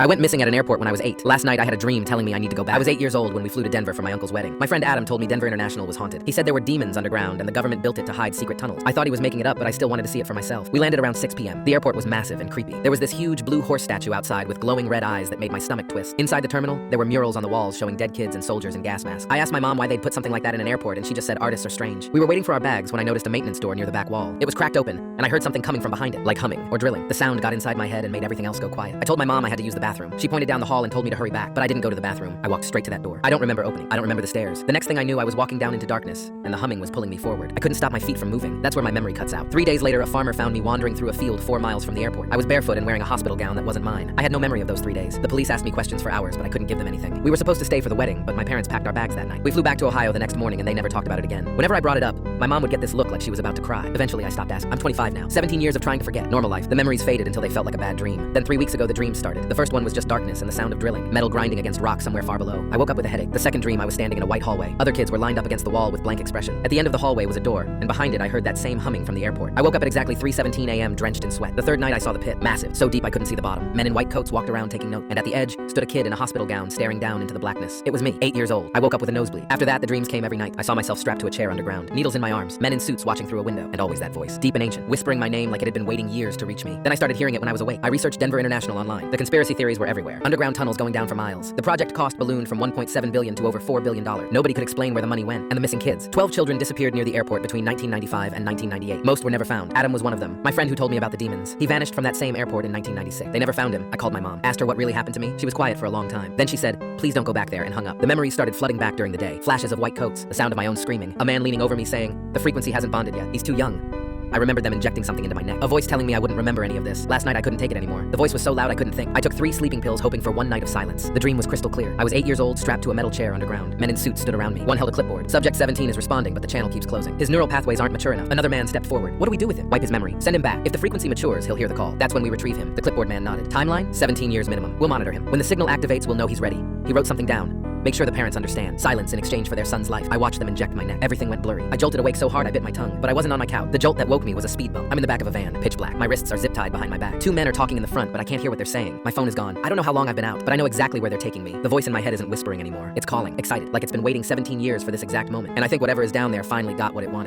I went missing at an airport when I was 8. Last night I had a dream telling me I need to go back. I was 8 years old when we flew to Denver for my uncle's wedding. My friend Adam told me Denver International was haunted. He said there were demons underground and the government built it to hide secret tunnels. I thought he was making it up, but I still wanted to see it for myself. We landed around 6 p.m. The airport was massive and creepy. There was this huge blue horse statue outside with glowing red eyes that made my stomach twist. Inside the terminal, there were murals on the walls showing dead kids and soldiers in gas masks. I asked my mom why they'd put something like that in an airport, and she just said artists are strange. We were waiting for our bags when I noticed a maintenance door near the back wall. It was cracked open, and I heard something coming from behind it, like humming or drilling. The sound got inside my head and made everything else go quiet. I told my mom I had to use the bathroom. She pointed down the hall and told me to hurry back, but I didn't go to the bathroom. I walked straight to that door. I don't remember opening. I don't remember the stairs. The next thing I knew, I was walking down into darkness, and the humming was pulling me forward. I couldn't stop my feet from moving. That's where my memory cuts out. 3 days later, a farmer found me wandering through a field 4 miles from the airport. I was barefoot and wearing a hospital gown that wasn't mine. I had no memory of those 3 days. The police asked me questions for hours, but I couldn't give them anything. We were supposed to stay for the wedding, but my parents packed our bags that night. We flew back to Ohio the next morning, and they never talked about it again. Whenever I brought it up, my mom would get this look like she was about to cry. Eventually, I stopped asking. I'm 25 now. 17 years of trying to forget. Normal life. The memories faded until they felt like a bad dream. Then 3 weeks ago, the dream started. The first one was just darkness and the sound of drilling, metal grinding against rock somewhere far below. I woke up with a headache. The second dream, I was standing in a white hallway. Other kids were lined up against the wall with blank expression. At the end of the hallway was a door, and behind it I heard that same humming from the airport. I woke up at exactly 3:17 a.m. drenched in sweat. The third night I saw the pit, massive, so deep I couldn't see the bottom. Men in white coats walked around taking note, and at the edge stood a kid in a hospital gown staring down into the blackness. It was me, 8 years old. I woke up with a nosebleed. After that, the dreams came every night. I saw myself strapped to a chair underground, needles in my arms, men in suits watching through a window, and always that voice, deep and ancient, whispering my name like it had been waiting years to reach me. Then I started hearing it when I was awake. I researched Denver International online. The conspiracy theories were everywhere. Underground tunnels going down for miles. The project cost ballooned from $1.7 billion to over $4 billion. Nobody could explain where the money went. And the missing kids. 12 children disappeared near the airport between 1995 and 1998. Most were never found. Adam was one of them. My friend who told me about the demons. He vanished from that same airport in 1996. They never found him. I called my mom. Asked her what really happened to me. She was quiet for a long time. Then she said, "Please don't go back there," and hung up. The memories started flooding back during the day. Flashes of white coats. The sound of my own screaming. A man leaning over me saying, "The frequency hasn't bonded yet. He's too young." I remembered them injecting something into my neck. A voice telling me I wouldn't remember any of this. Last night I couldn't take it anymore. The voice was so loud I couldn't think. I took 3 sleeping pills hoping for one night of silence. The dream was crystal clear. I was 8 years old, strapped to a metal chair underground. Men in suits stood around me. One held a clipboard. Subject 17 is responding, but the channel keeps closing. His neural pathways aren't mature enough. Another man stepped forward. What do we do with him? Wipe his memory. Send him back. If the frequency matures, he'll hear the call. That's when we retrieve him. The clipboard man nodded. Timeline? 17 years minimum. We'll monitor him. When the signal activates, we'll know he's ready. He wrote something down. Make sure the parents understand. Silence in exchange for their son's life. I watched them inject my neck. Everything went blurry. I jolted awake so hard I bit my tongue, but I wasn't on my couch. The jolt that woke me was a speed bump. I'm in the back of a van, pitch black. My wrists are zip-tied behind my back. 2 men are talking in the front, but I can't hear what they're saying. My phone is gone. I don't know how long I've been out, but I know exactly where they're taking me. The voice in my head isn't whispering anymore. It's calling, excited, like it's been waiting 17 years for this exact moment. And I think whatever is down there finally got what it wanted.